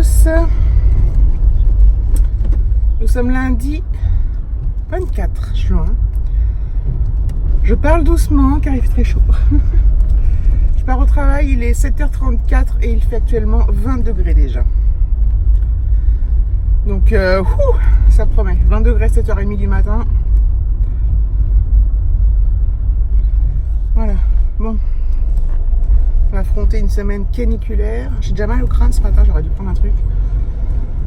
tous. Nous sommes lundi 24 juin. Je parle doucement car il fait très chaud. Je pars au travail, il est 7h34 et il fait actuellement 20 degrés déjà. Donc ça promet. 20 degrés 7h30 du matin. Voilà, bon. On va affronter une semaine caniculaire. J'ai déjà mal au crâne ce matin, j'aurais dû prendre un truc.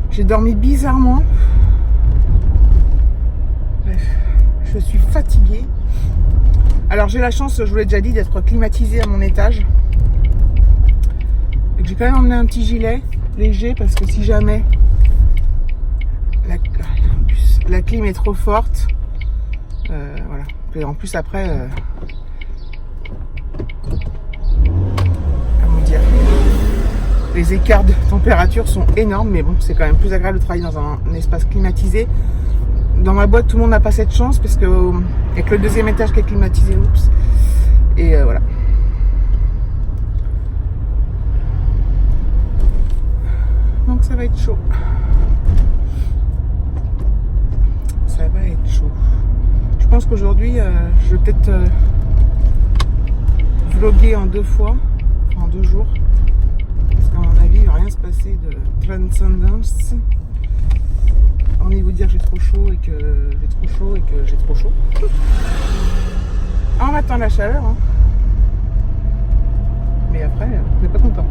J'ai dormi bizarrement. Bref, je suis fatiguée. Alors j'ai la chance, je vous l'ai déjà dit, d'être climatisée à mon étage. Et que j'ai quand même emmené un petit gilet léger parce que si jamais la clim est trop forte, voilà. Et en plus après, comment dire, les écarts de température sont énormes, mais bon, c'est quand même plus agréable de travailler dans un espace climatisé. Dans ma boîte, tout le monde n'a pas cette chance parce que il n'y a que le deuxième étage qui est climatisé. Oups. Et voilà. Donc ça va être chaud. Ça va être chaud. Je pense qu'aujourd'hui, je vais peut-être vlogger en 2 fois, en 2 jours. Parce qu'à mon avis, il ne va rien se passer de transcendance. Hormis vous dire que j'ai trop chaud et que j'ai trop chaud et que j'ai trop chaud. On attend la chaleur. Hein. Mais après, on n'est pas content.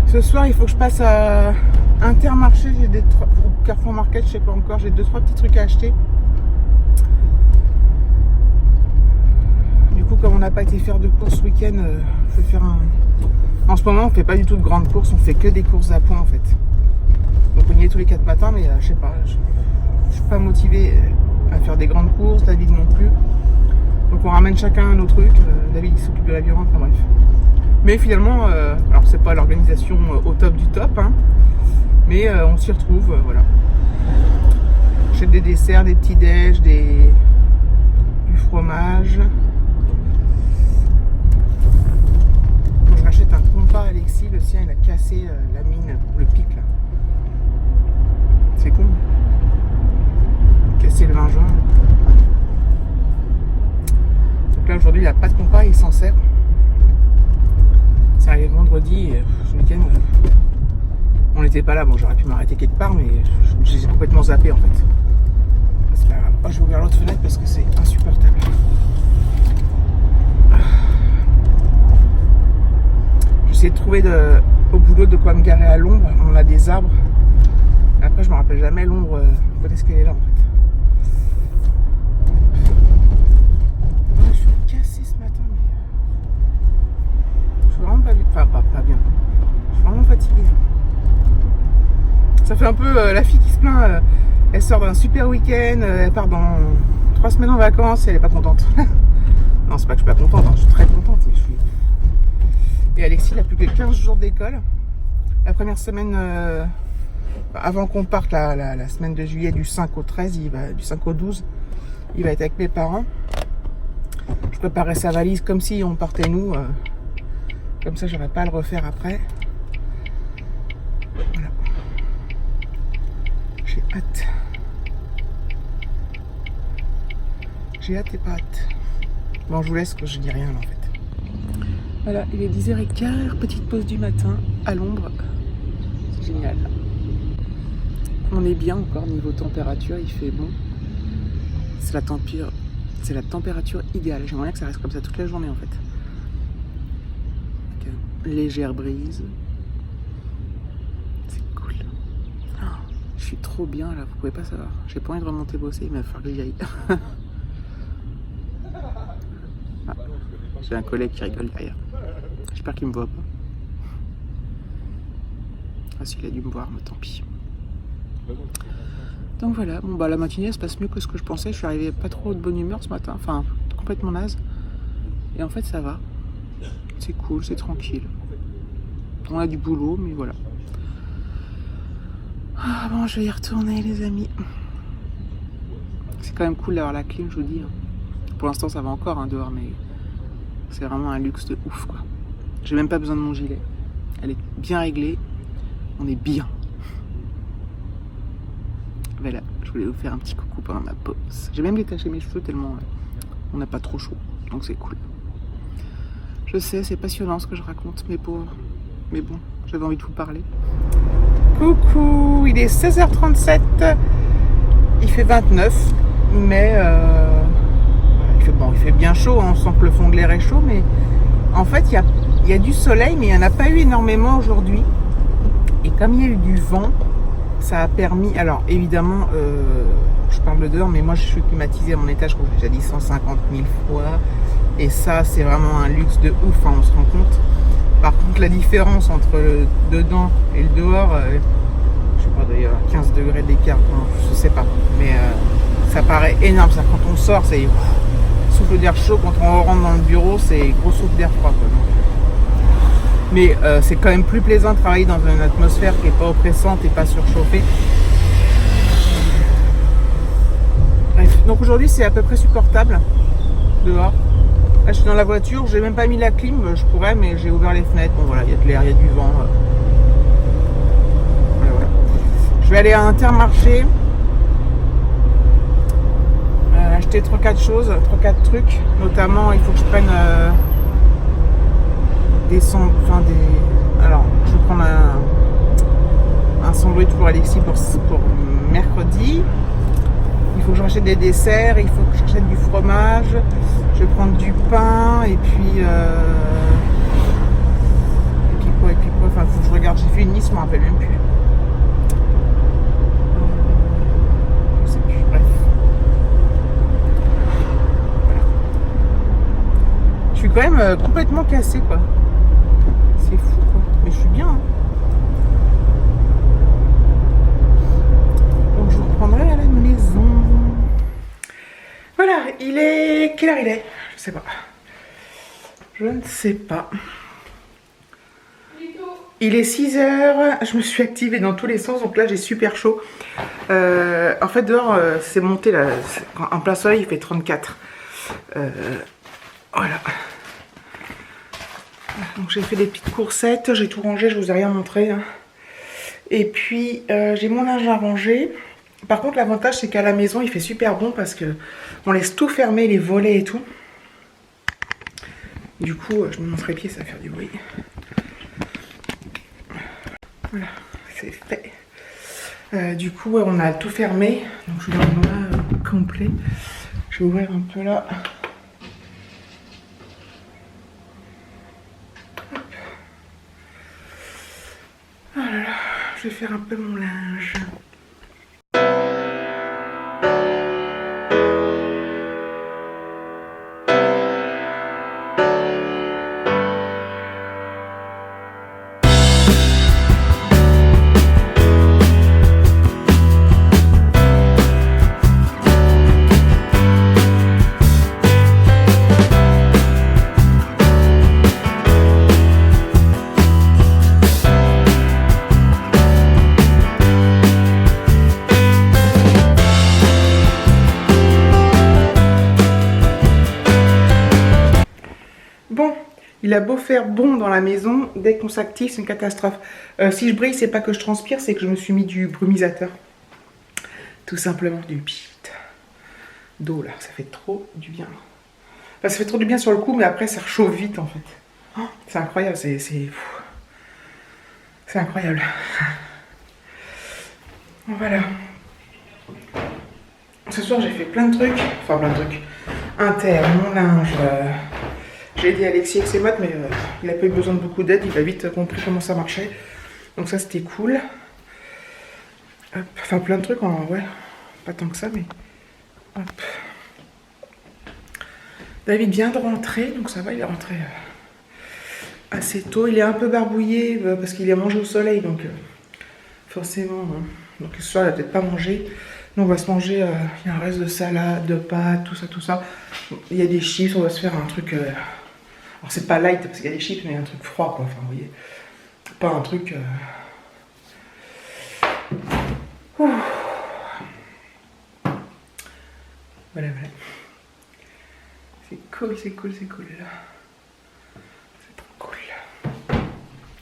Ce soir, il faut que je passe à Intermarché. J'ai des Carrefour Market, je sais pas encore. J'ai 2-3 petits trucs à acheter. Du coup, comme on n'a pas été faire de courses ce week-end, je vais faire un... En ce moment, on fait pas du tout de grandes courses. On fait que des courses à points en fait. Donc on y est tous les 4 matins, mais je sais pas, je suis pas motivée à faire des grandes courses, David non plus. Donc on ramène chacun nos trucs, David il s'occupe de la viande, enfin bref. Mais finalement, alors c'est pas l'organisation au top du top, hein, mais on s'y retrouve, voilà. J'achète des desserts, des petits déj, du fromage. Quand je rachète un compas à Alexis, le sien il a cassé la mine, le pic là. C'est con. Casser le 20 juin. Donc là aujourd'hui il n'a pas de compas, il s'en sert. C'est arrivé vendredi, ce week-end. On n'était pas là, bon j'aurais pu m'arrêter quelque part, mais j'ai complètement zappé en fait. Parce que je vais ouvrir l'autre fenêtre parce que c'est insupportable. J'essaie de trouver au boulot de quoi me garer à l'ombre. On a des arbres. Après, je me rappelle jamais l'ombre. Quand est-ce qu'elle est là en fait? Je suis cassée ce matin. Mais... je suis vraiment pas bien. Enfin, pas bien. Je suis vraiment fatiguée. Ça fait un peu la fille qui se plaint. Elle sort d'un super week-end. Elle part dans 3 semaines en vacances et elle est pas contente. Non, c'est pas que je suis pas contente. Hein, je suis très contente. Mais je suis... Et Alexis, il a plus que 15 jours d'école. La première semaine. Avant qu'on parte la semaine de juillet du 5 au 13, du 5 au 12, il va être avec mes parents. Je préparais sa valise comme si on partait nous. Comme ça, j'aurais pas à le refaire après. Voilà. J'ai hâte. J'ai hâte et pas hâte. Bon, je vous laisse, que je dis rien là, en fait. Voilà, il est 10h15, petite pause du matin à l'ombre. C'est génial. On est bien encore niveau température, il fait bon. C'est la température idéale. J'aimerais bien que ça reste comme ça toute la journée en fait. Avec une légère brise. C'est cool. Oh, je suis trop bien là, vous pouvez pas savoir. J'ai pas envie de remonter bosser, mais il va falloir que j'y aille. Ah, j'ai un collègue qui rigole derrière. J'espère qu'il me voit pas. Ah s'il a dû me voir, mais tant pis. Donc voilà, bon bah la matinée se passe mieux que ce que je pensais. Je suis arrivée pas trop de bonne humeur ce matin, enfin complètement naze. Et en fait ça va. C'est cool, c'est tranquille. On a du boulot, mais voilà. Ah bon, je vais y retourner les amis. C'est quand même cool d'avoir la clim, je vous dis. Pour l'instant ça va encore dehors, mais c'est vraiment un luxe de ouf quoi. J'ai même pas besoin de mon gilet. Elle est bien réglée. On est bien. Voilà, je voulais vous faire un petit coucou pendant ma pause. J'ai même détaché mes cheveux tellement on n'a pas trop chaud. Donc c'est cool. Je sais, c'est passionnant ce que je raconte, mes pauvres. Mais bon, j'avais envie de vous parler. Coucou, il est 16h37. Il fait 29. Mais il fait bien chaud. Hein, on sent que le fond de l'air est chaud. Mais en fait, il y a du soleil, mais il n'y en a pas eu énormément aujourd'hui. Et comme il y a eu du vent, ça a permis... Alors, évidemment, je parle de dehors, mais moi, je suis climatisée à mon étage, comme j'ai déjà dit 150 000 fois. Et ça, c'est vraiment un luxe de ouf, hein, on se rend compte. Par contre, la différence entre le dedans et le dehors, je sais pas d'ailleurs, 15 degrés d'écart, je sais pas. Mais ça paraît énorme. Ça, quand on sort, c'est souffle d'air chaud. Quand on rentre dans le bureau, c'est gros souffle d'air froid. Quoi. Mais c'est quand même plus plaisant de travailler dans une atmosphère qui n'est pas oppressante et pas surchauffée. Bref, donc aujourd'hui c'est à peu près supportable dehors. Là je suis dans la voiture, j'ai même pas mis la clim, je pourrais, mais j'ai ouvert les fenêtres. Bon voilà, il y a de l'air, il y a du vent. Voilà. Je vais aller à Intermarché. Acheter 3-4 choses, 3-4 trucs. Notamment, il faut que je prenne alors, je vais prendre un sandwich pour Alexis pour mercredi. Il faut que je rachète des desserts, il faut que je rachète du fromage. Je vais prendre du pain et puis quoi. Enfin, faut que je regarde. J'ai fait une liste, je me rappelle même plus. Je sais plus. Bref. Voilà. Je suis quand même complètement cassée, quoi. C'est fou, quoi. Mais je suis bien. Hein. Donc je vous reprendrai à la maison. Voilà, il est... Quelle heure il est? Je sais pas. Je ne sais pas. Il est 6h. Je me suis activée dans tous les sens. Donc là, j'ai super chaud. En fait, dehors, c'est monté là. En plein soleil, il fait 34. Voilà. Donc j'ai fait des petites coursettes, j'ai tout rangé, je vous ai rien montré. Hein. Et puis j'ai mon linge à ranger. Par contre l'avantage c'est qu'à la maison il fait super bon parce que on laisse tout fermer, les volets et tout. Du coup je me montre les pieds, ça va faire du bruit. Voilà, c'est fait. Du coup on a tout fermé. Donc je suis dans le noir complet. Je vais ouvrir un peu là. Oh là là, je vais faire un peu mon linge. Bon, il a beau faire bon dans la maison, dès qu'on s'active, c'est une catastrophe. Si je brille, c'est pas que je transpire, c'est que je me suis mis du brumisateur. Tout simplement du pit d'eau là, ça fait trop du bien. Enfin, ça fait trop du bien sur le coup, mais après ça réchauffe vite en fait. Oh, c'est incroyable, c'est incroyable. Voilà. Ce soir j'ai fait plein de trucs, enfin plein de trucs. Inter, mon linge. J'ai aidé Alexis avec ses maths, mais il n'a pas eu besoin de beaucoup d'aide, il a vite compris comment ça marchait. Donc ça c'était cool. Hop. Enfin plein de trucs, ouais, pas tant que ça, mais hop. David vient de rentrer, donc ça va, il est rentré assez tôt. Il est un peu barbouillé parce qu'il a mangé au soleil, donc forcément. Hein. Donc ce soir il a peut-être pas mangé. Nous on va se manger, il y a un reste de salade, de pâtes, tout ça. Il y a des chips, on va se faire un truc... Alors c'est pas light parce qu'il y a des chips, mais un truc froid quoi, enfin vous voyez. Pas un truc... Voilà. C'est cool là. C'est trop cool.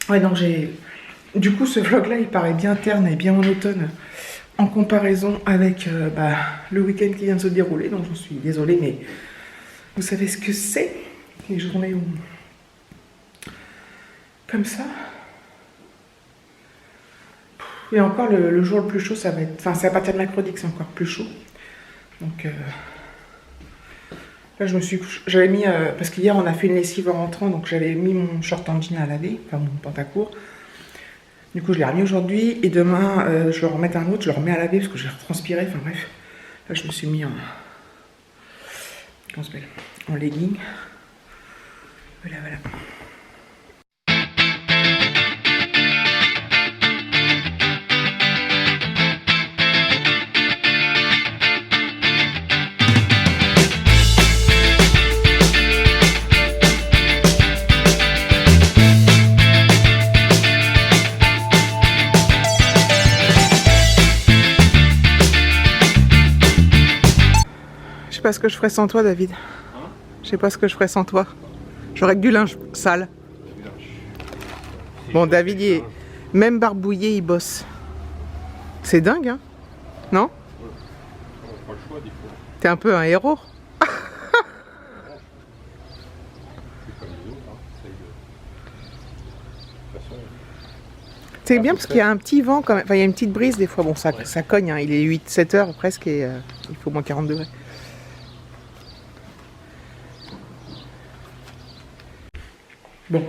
Ouais, donc du coup, ce vlog-là, il paraît bien terne et bien monotone en comparaison avec le week-end qui vient de se dérouler. Donc, j'en suis désolée, mais vous savez ce que c'est, les journées où... comme ça. Et encore, le jour le plus chaud, ça va être... Enfin, c'est à partir de mercredi que c'est encore plus chaud. Donc, là, j'avais mis... parce qu'hier, on a fait une lessive en rentrant, donc j'avais mis mon short en jean à laver, enfin mon pantacourt. Du coup, je l'ai remis aujourd'hui, et demain, je vais en remettre un autre, je le remets à laver, parce que j'ai transpiré, enfin bref. Là, je me suis mis en... comment ça s'appelle? En legging. Voilà, voilà. Je sais pas ce que je ferais sans toi, David. Je sais pas ce que je ferais sans toi. J'aurais que du linge sale. Bon, David, il est... même barbouillé, il bosse. C'est dingue, hein? Non? T'es un peu un héros. C'est bien parce qu'il y a un petit vent quand même. Enfin, il y a une petite brise des fois. Bon, ça cogne, hein. Il est 8-7 heures presque et il faut moins 40 degrés. Bon,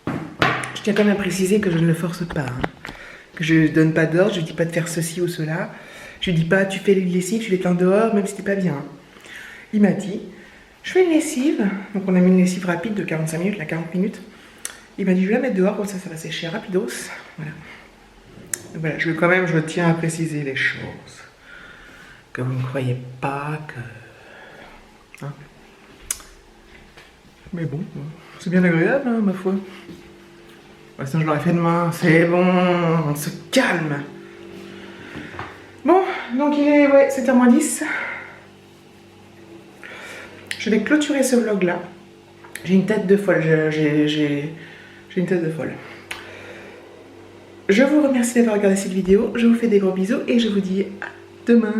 je tiens quand même à préciser que je ne le force pas, hein. Que je ne donne pas d'ordre, je ne dis pas de faire ceci ou cela. Je ne dis pas tu fais les lessives, tu les teins dehors, même si c'était pas bien. Il m'a dit, je fais une lessive, donc on a mis une lessive rapide de 45 minutes, là 40 minutes. Il m'a dit je vais la mettre dehors, comme ça va sécher rapidos. Voilà. Donc voilà, je tiens à préciser les choses. Que vous ne croyez pas que... Hein? Mais bon, c'est bien agréable, hein, ma foi. Ouais, sinon je l'aurais fait demain. C'est bon, on se calme. Bon, donc il est 7h-10. Je vais clôturer ce vlog là. J'ai une tête de folle. J'ai une tête de folle. Je vous remercie d'avoir regardé cette vidéo. Je vous fais des gros bisous et je vous dis à demain.